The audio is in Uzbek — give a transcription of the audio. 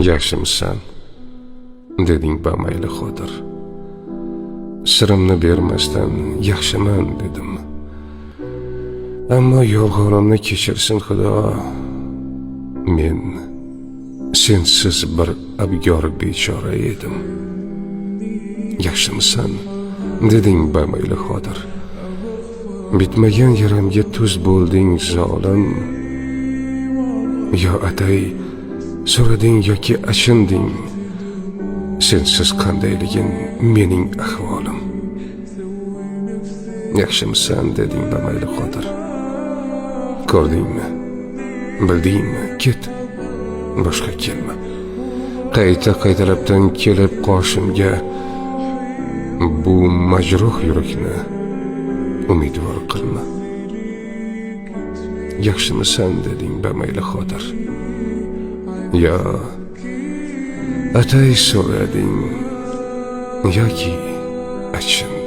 Yaxshimisan, deding bamayli Xodir. Sirimni bermasdan yaxshiman dedim. Ammo yolg'onimni kechirsin Xudo. Men sensiz bir abgor bechora edim. Yaxshimisan, deding bamayli Xodir. Bitmagan yaramga tuz bo'lding zolim. Yo atay so'rading yoki achinding. Sensiz qandayligin mening ahvolim. Yaxshimisan, deding bamayli Xodir. Ko'rdingmi? Bildingmi? Ket. Boshqa kelma. Qayta-qaytalabdan kelib qoshimga bu majruh yurakni umidvor qilma. Yaxshimisan, deding bamayli Xodir. Yo atay so'rading yoki achin